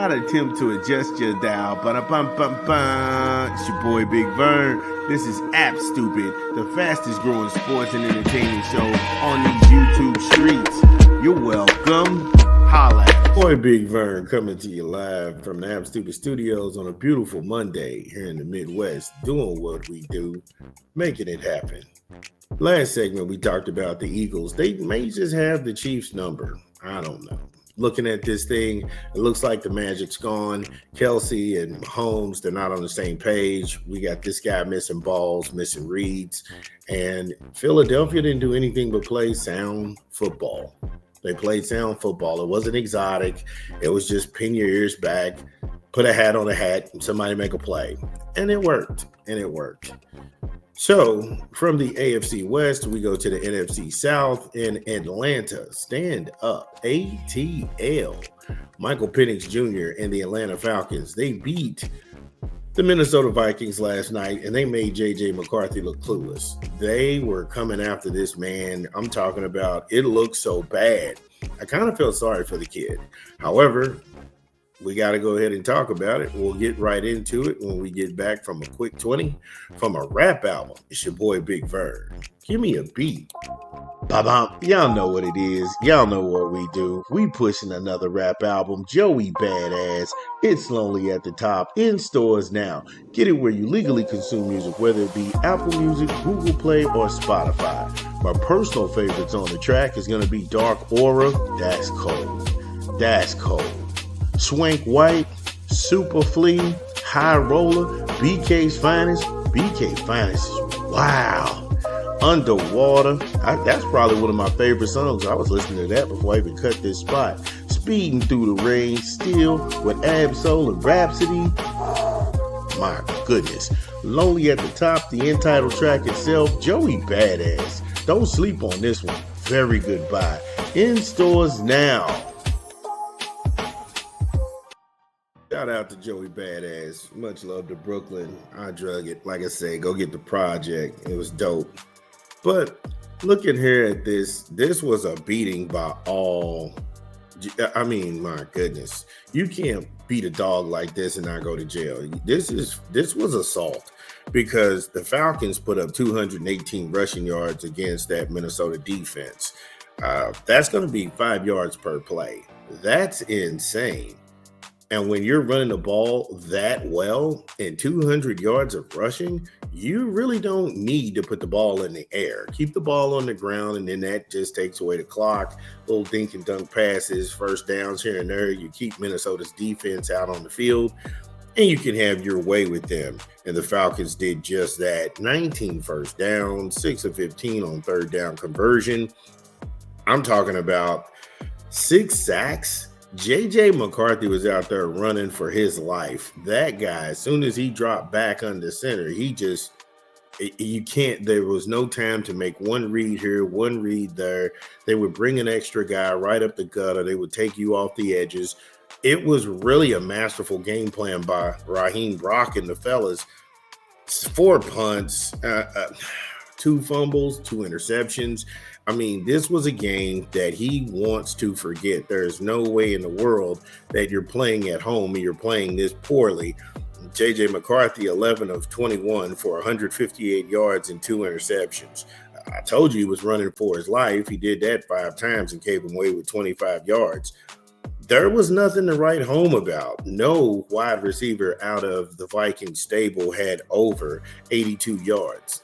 not attempt to adjust your dial. Ba-da-bum-bum-bum. It's your boy Big Vern. This is App Stupid, the fastest growing sports and entertainment show on these YouTube streets. You're welcome. Holla. Boy Big Vern coming to you live from the App Stupid Studios on a beautiful Monday here in the Midwest, doing what we do, making it happen. Last segment, we talked about the Eagles. They may just have the Chiefs number. I don't know. Looking at this thing, it looks like the magic's gone. Kelsey and Mahomes, they're not on the same page. We got this guy missing balls, missing reads. And Philadelphia didn't do anything but play sound football. They played sound football. It wasn't exotic. It was just pin your ears back, put a hat on a hat, and somebody make a play. And it worked. So from the AFC West, we go to the NFC South in Atlanta. Stand up, ATL. Michael Penix Jr. and the Atlanta Falcons, they beat the Minnesota Vikings last night, and they made J.J. McCarthy look clueless. They were coming after this man. I'm talking about it looked so bad. I kind of felt sorry for the kid. However, we got to go ahead and talk about it. We'll get right into it when we get back from a quick 20 from a rap album. It's your boy Big Vern. Give me a beat. Ba-bum. Y'all know what it is. Y'all know what we do. We pushing another rap album. Joey Badass. It's Lonely at the Top. In stores now. Get it where you legally consume music, whether it be Apple Music, Google Play, or Spotify. My personal favorites on the track is going to be Dark Aura. That's cold. Swank White, Super Flea, High Roller, BK's Finest. BK Finest is wow. Underwater. That's probably one of my favorite songs. I was listening to that before I even cut this spot. Speeding Through the Rain, Still with Absol and Rhapsody. My goodness. Lonely at the Top, the entitled track itself. Joey Badass. Don't sleep on this one. Very good buy. In stores now. Shout out to Joey Badass. Much love to Brooklyn. I drug it. Like I said, go get the project. It was dope. But looking here at this was a beating by all. I mean, my goodness. You can't beat a dog like this and not go to jail. This was assault because the Falcons put up 218 rushing yards against that Minnesota defense. That's going to be 5 yards per play. That's insane. And when you're running the ball that well and 200 yards of rushing, you really don't need to put the ball in the air. Keep the ball on the ground, and then that just takes away the clock. Little dink and dunk passes, first downs here and there. You keep Minnesota's defense out on the field, and you can have your way with them. And the Falcons did just that. 19 first downs, 6 of 15 on third down conversion. I'm talking about 6 sacks. J.J. McCarthy was out there running for his life. That guy, as soon as he dropped back under center, there was no time to make one read here, one read there. They would bring an extra guy right up the gutter. They would take you off the edges. It was really a masterful game plan by Raheem Brock and the fellas. 4 punts, 2 fumbles, 2 interceptions. I mean, this was a game that he wants to forget. There's no way in the world that you're playing at home and you're playing this poorly. J.J. McCarthy, 11 of 21 for 158 yards and 2 interceptions. I told you he was running for his life. He did that 5 times and came away with 25 yards. There was nothing to write home about. No wide receiver out of the Viking stable had over 82 yards.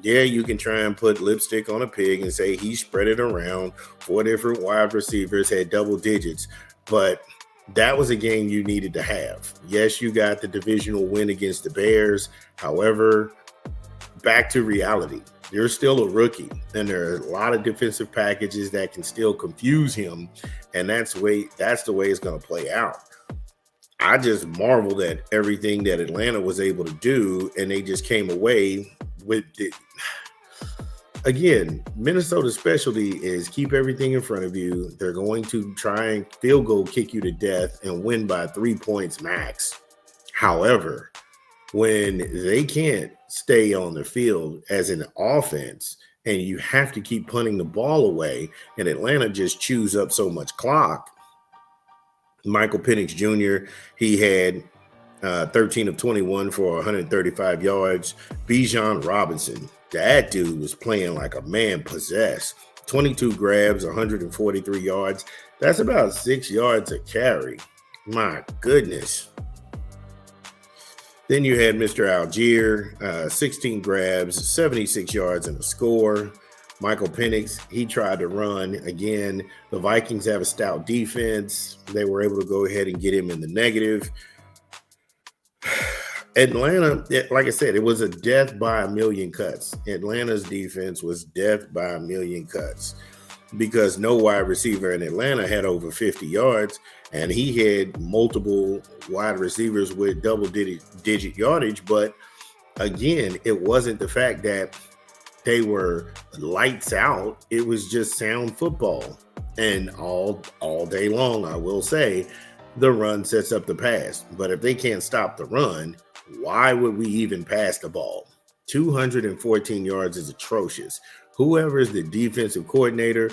Yeah, you can try and put lipstick on a pig and say he spread it around. 4 different wide receivers had double digits, but that was a game you needed to have. Yes, you got the divisional win against the Bears. However, back to reality. You're still a rookie, and there are a lot of defensive packages that can still confuse him, and that's the way it's going to play out. I just marveled at everything that Atlanta was able to do, and they just came away with it. Again, Minnesota's specialty is keep everything in front of you. They're going to try and field goal kick you to death and win by 3 points max. However, when they can't stay on the field as an offense and you have to keep punting the ball away and Atlanta just chews up so much clock, Michael Penix Jr., he had 13 of 21 for 135 yards. Bijan Robinson, that dude was playing like a man possessed. 22 grabs, 143 yards. That's about 6 yards a carry. My goodness. Then you had Mr. Algier, 16 grabs, 76 yards and a score. Michael Penix, he tried to run. Again, the Vikings have a stout defense. They were able to go ahead and get him in the negative. Atlanta, like I said, it was a death by a million cuts. Atlanta's defense was death by a million cuts because no wide receiver in Atlanta had over 50 yards, and he had multiple wide receivers with double-digit yardage. But again, it wasn't the fact that they were lights out. It was just sound football. And all day long, I will say, the run sets up the pass. But if they can't stop the run, why would we even pass the ball? 214 yards is atrocious. Whoever is the defensive coordinator,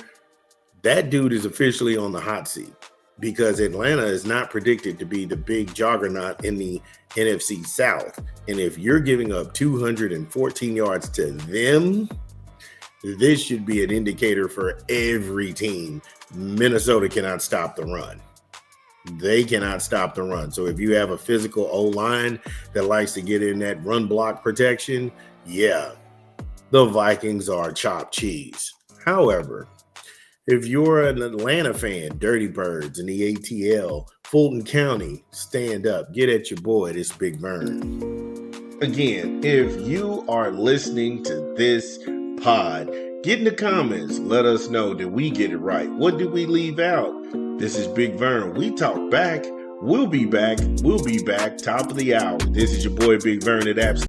that dude is officially on the hot seat because Atlanta is not predicted to be the big juggernaut in the NFC South. And if you're giving up 214 yards to them, this should be an indicator for every team. Minnesota cannot stop the run. They cannot stop the run. So if you have a physical O-line that likes to get in that run block protection, yeah, the Vikings are chopped cheese. However, if you're an Atlanta fan, Dirty Birds in the ATL, Fulton County, stand up. Get at your boy, this Big Vern. Again, if you are listening to this pod, get in the comments. Let us know, did we get it right? What did we leave out? This is Big Vern. We talk back. We'll be back. Top of the hour. This is your boy Big Vern at Absolute.